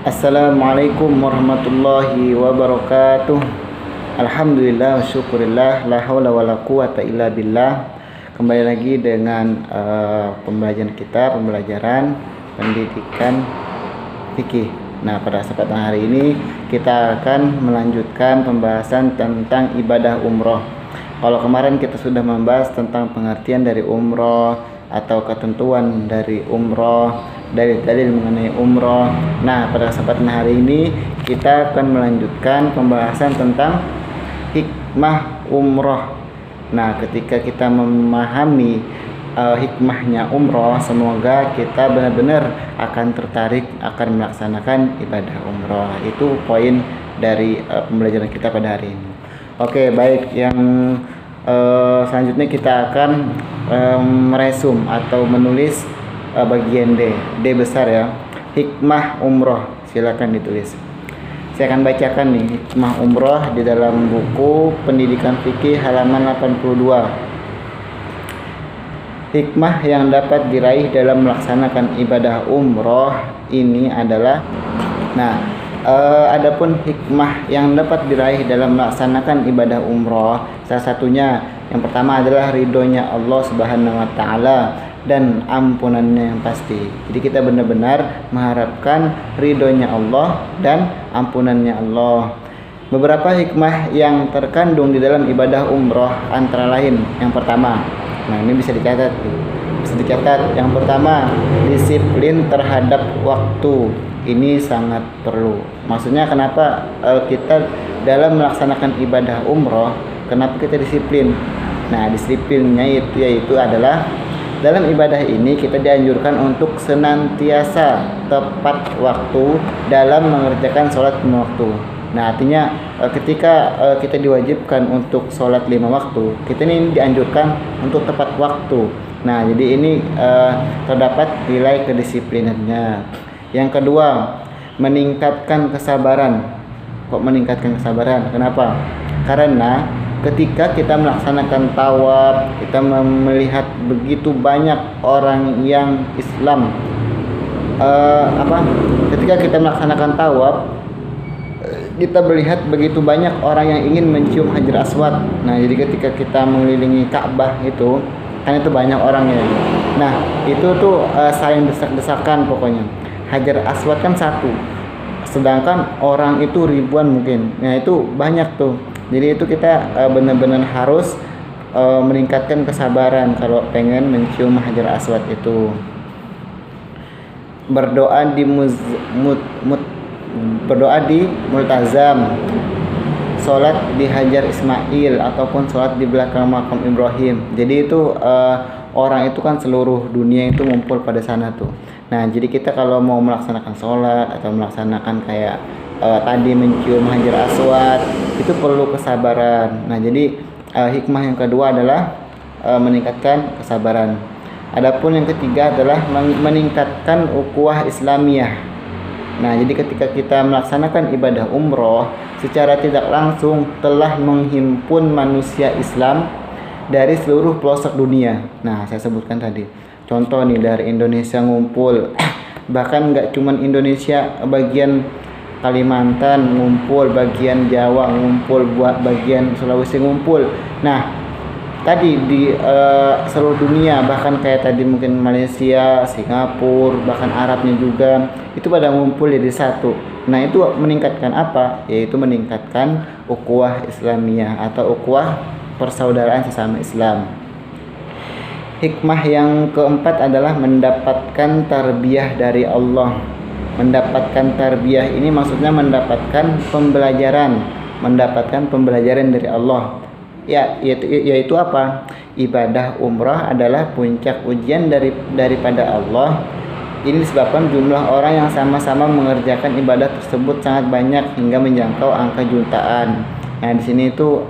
Assalamualaikum warahmatullahi wabarakatuh. Alhamdulillah wa syukurillah, la haula wala quwata illa billah. Kembali lagi dengan pembelajaran kita, pembelajaran pendidikan fikih. Nah, pada kesempatan hari ini kita akan melanjutkan pembahasan tentang ibadah umroh. Kalau kemarin kita sudah membahas tentang pengertian dari umroh atau ketentuan dari umroh, dalil-dalil mengenai umroh. Nah, pada kesempatan hari ini kita akan melanjutkan pembahasan tentang hikmah umroh. Nah, ketika kita memahami hikmahnya umroh, semoga kita benar-benar akan tertarik akan melaksanakan ibadah umroh. Itu poin dari pembelajaran kita pada hari ini. Oke, baik. Yang selanjutnya kita akan meresum atau menulis bagian D besar ya, hikmah umroh. Silakan ditulis. Saya akan bacakan nih hikmah umroh di dalam buku Pendidikan Fikih halaman 82. Hikmah yang dapat diraih dalam melaksanakan ibadah umroh ini adalah, adapun hikmah yang dapat diraih dalam melaksanakan ibadah umroh, salah satunya yang pertama adalah ridhonya Allah Subhanahu wa taala dan ampunannya yang pasti. Jadi kita benar-benar mengharapkan ridhonya Allah dan ampunannya Allah. Beberapa hikmah yang terkandung di dalam ibadah umroh antara lain, yang pertama, ini bisa dicatat. Yang pertama, disiplin terhadap waktu. Ini sangat perlu. Maksudnya kenapa kita dalam melaksanakan ibadah umroh, kenapa kita disiplin? Nah, disiplinnya yaitu adalah dalam ibadah ini kita dianjurkan untuk senantiasa tepat waktu dalam mengerjakan sholat lima waktu. Nah, artinya ketika kita diwajibkan untuk sholat 5 waktu, kita ini dianjurkan untuk tepat waktu. Nah, jadi ini terdapat nilai kedisiplinannya. Yang kedua, meningkatkan kesabaran. Kok meningkatkan kesabaran? Kenapa? Karena ketika kita melaksanakan tawaf, kita melihat begitu banyak orang yang Islam. Ketika kita melaksanakan tawaf, kita melihat begitu banyak orang yang ingin mencium Hajar Aswad. Nah, jadi ketika kita mengelilingi Ka'bah itu, kan itu banyak orangnya. Nah, itu tuh saling desak-desakan pokoknya. Hajar Aswad kan satu, sedangkan orang itu ribuan mungkin. Nah, itu banyak tuh. Jadi itu kita benar-benar harus meningkatkan kesabaran kalau pengen mencium Hajar Aswad itu. Berdoa di multazam, sholat di Hajar Ismail ataupun sholat di belakang makam Ibrahim. Jadi itu orang itu kan seluruh dunia itu ngumpul pada sana tuh. Nah, jadi kita kalau mau melaksanakan sholat atau melaksanakan kayak tadi mencium Hajar Aswad, itu perlu kesabaran. Nah, jadi hikmah yang kedua adalah meningkatkan kesabaran. Adapun yang ketiga adalah meningkatkan ukhuwah Islamiyah. Nah, jadi ketika kita melaksanakan ibadah umroh, secara tidak langsung telah menghimpun manusia Islam dari seluruh pelosok dunia. Nah, saya sebutkan tadi. Contoh nih, dari Indonesia ngumpul, bahkan nggak cuman Indonesia, bagian Kalimantan ngumpul, bagian Jawa ngumpul, buat bagian Sulawesi ngumpul. Nah, tadi di seluruh dunia, bahkan kayak tadi mungkin Malaysia, Singapura, bahkan Arabnya juga, itu pada ngumpul jadi satu. Nah, itu meningkatkan apa? Yaitu meningkatkan ukhuwah Islamiyah atau ukhuwah persaudaraan sesama Islam. Hikmah yang keempat adalah mendapatkan tarbiyah dari Allah. Mendapatkan tarbiyah ini maksudnya mendapatkan pembelajaran dari Allah. Yaitu apa? Ibadah umrah adalah puncak ujian daripada Allah. Ini disebabkan jumlah orang yang sama-sama mengerjakan ibadah tersebut sangat banyak hingga menjangkau angka jutaan. Nah, di sini itu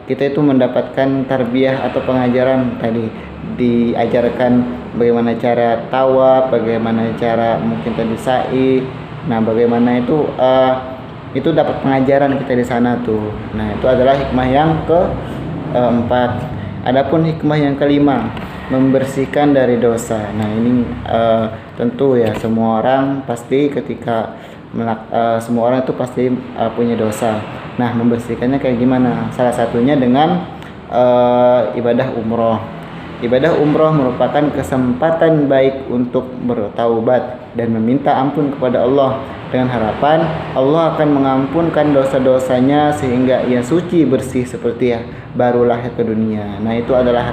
kita itu mendapatkan tarbiyah atau pengajaran tadi, diajarkan bagaimana cara tawaf, bagaimana cara mungkin tadi sa'i. Nah, bagaimana itu dapat pengajaran kita di sana tuh. Nah, itu adalah hikmah yang keempat. Adapun hikmah yang kelima, membersihkan dari dosa. Nah, ini tentu ya semua orang pasti ketika semua orang itu pasti punya dosa. Nah, membersihkannya kayak gimana? Salah satunya dengan ibadah umroh. Ibadah umroh merupakan kesempatan baik untuk bertaubat dan meminta ampun kepada Allah, dengan harapan Allah akan mengampunkan dosa-dosanya sehingga ia suci bersih seperti ya baru lahir ke dunia. Nah, itu adalah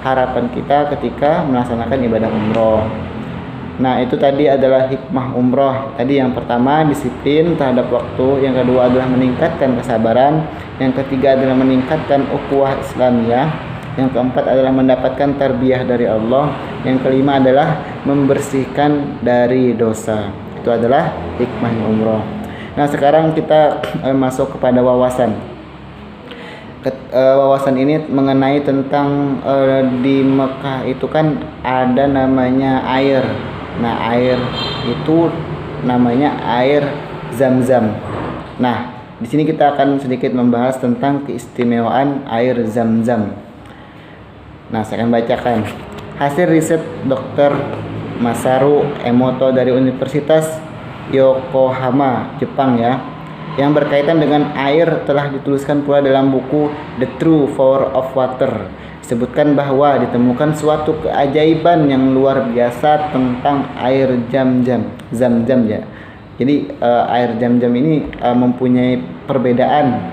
harapan kita ketika melaksanakan ibadah umroh. Nah, itu tadi adalah hikmah umroh. Tadi yang pertama disiplin terhadap waktu, yang kedua adalah meningkatkan kesabaran, yang ketiga adalah meningkatkan ukhuwah Islamiyah, yang keempat adalah mendapatkan tarbiyah dari Allah, yang kelima adalah membersihkan dari dosa. Itu adalah hikmah umroh. Nah, sekarang kita masuk kepada wawasan. Wawasan ini mengenai tentang di Mekah itu kan ada namanya air. Nah, air itu namanya air Zam-Zam. Nah, di sini kita akan sedikit membahas tentang keistimewaan air Zam-Zam. Nah, saya akan bacakan hasil riset Dr. Masaru Emoto dari Universitas Yokohama, Jepang ya, yang berkaitan dengan air telah dituliskan pula dalam buku The True Power of Water. Disebutkan bahwa ditemukan suatu keajaiban yang luar biasa tentang air Zam-Zam ya. Jadi air Zam-Zam ini mempunyai perbedaan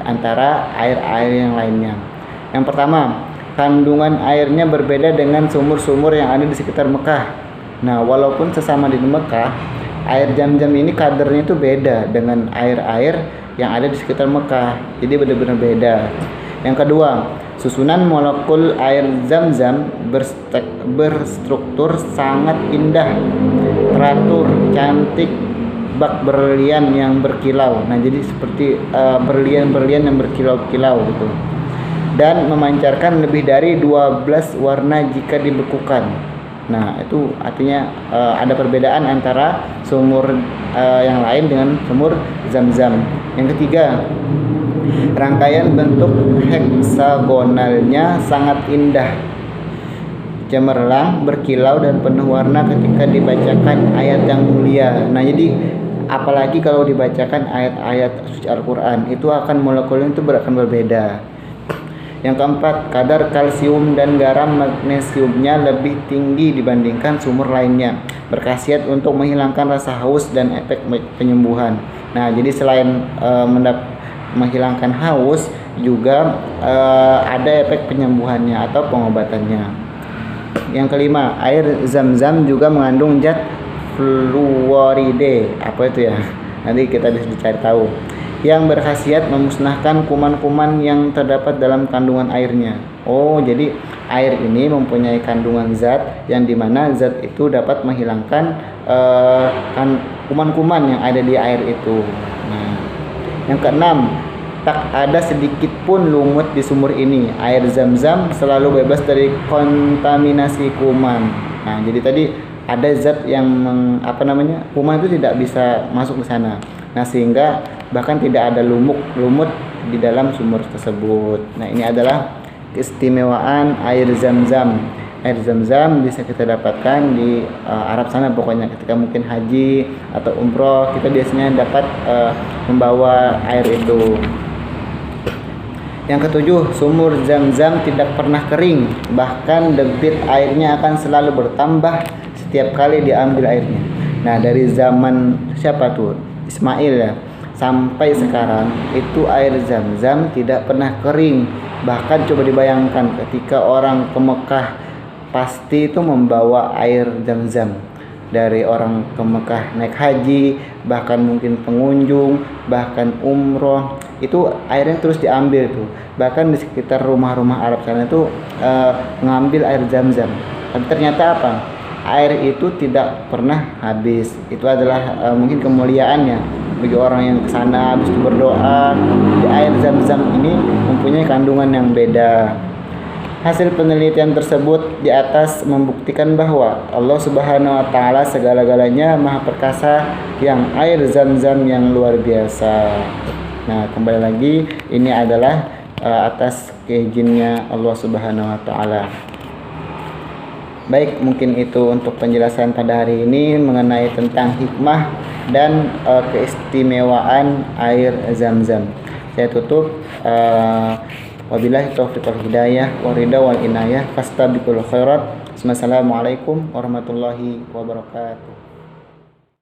antara air-air yang lainnya. Yang pertama, kandungan airnya berbeda dengan sumur-sumur yang ada di sekitar Mekah. Nah, walaupun sesama di Mekah, air Zam-Zam ini kadarnya itu beda dengan air-air yang ada di sekitar Mekah. Jadi benar-benar beda. Yang kedua, susunan molekul air Zam-Zam berstruktur sangat indah, teratur, cantik, bak berlian yang berkilau. Nah, jadi seperti berlian-berlian yang berkilau-kilau gitu. Dan memancarkan lebih dari 12 warna jika dibekukan. Nah, itu artinya ada perbedaan antara sumur yang lain dengan sumur Zam-Zam. Yang ketiga, rangkaian bentuk heksagonalnya sangat indah, cemerlang, berkilau dan penuh warna ketika dibacakan ayat yang mulia. Nah, jadi apalagi kalau dibacakan ayat-ayat suci Al-Quran, itu akan molekulnya itu akan berbeda. Yang keempat, kadar kalsium dan garam magnesiumnya lebih tinggi dibandingkan sumur lainnya, berkhasiat untuk menghilangkan rasa haus dan efek penyembuhan. Nah, jadi selain menghilangkan haus, juga ada efek penyembuhannya atau pengobatannya. Yang kelima, air Zam-Zam juga mengandung zat fluoride. Apa itu ya? Nanti kita bisa dicari tahu. Yang berkhasiat memusnahkan kuman-kuman yang terdapat dalam kandungan airnya. Oh, jadi air ini mempunyai kandungan zat yang dimana zat itu dapat menghilangkan kuman-kuman yang ada di air itu. Nah, yang keenam, tak ada sedikit pun lumut di sumur ini. Air Zam-Zam selalu bebas dari kontaminasi kuman. Nah, jadi tadi ada zat yang kuman itu tidak bisa masuk ke sana. Nah, sehingga bahkan tidak ada lumut di dalam sumur tersebut. Nah, ini adalah keistimewaan air Zam-Zam. Air Zam-Zam bisa kita dapatkan di Arab sana, pokoknya ketika mungkin haji atau umroh, kita biasanya dapat membawa air itu. Yang ketujuh, sumur Zam-Zam tidak pernah kering, bahkan debit airnya akan selalu bertambah setiap kali diambil airnya. Nah, dari zaman siapa tuh? Ismail ya, sampai sekarang itu air Zam-Zam tidak pernah kering. Bahkan coba dibayangkan ketika orang ke Mekah pasti itu membawa air Zam-Zam. Dari orang ke Mekah naik haji, bahkan mungkin pengunjung, bahkan umroh, itu airnya terus diambil tuh. Bahkan di sekitar rumah-rumah Arab sana itu mengambil air Zam-Zam. Tapi ternyata apa? Air itu tidak pernah habis. Itu adalah mungkin kemuliaannya bagi orang yang kesana habis itu berdoa. Di air Zam-Zam ini mempunyai kandungan yang beda. Hasil penelitian tersebut di atas membuktikan bahwa Allah Subhanahu wa taala segala-galanya Maha Perkasa, yang air Zam-Zam yang luar biasa. Nah, kembali lagi ini adalah atas keizinannya Allah Subhanahu wa taala. Baik, mungkin itu untuk penjelasan pada hari ini mengenai tentang hikmah dan keistimewaan air Zam-Zam. Saya tutup. Wabillahi taufiq wal hidayah wa ridha wal inayah fastabiqul khairat. Wassalamualaikum warahmatullahi wabarakatuh.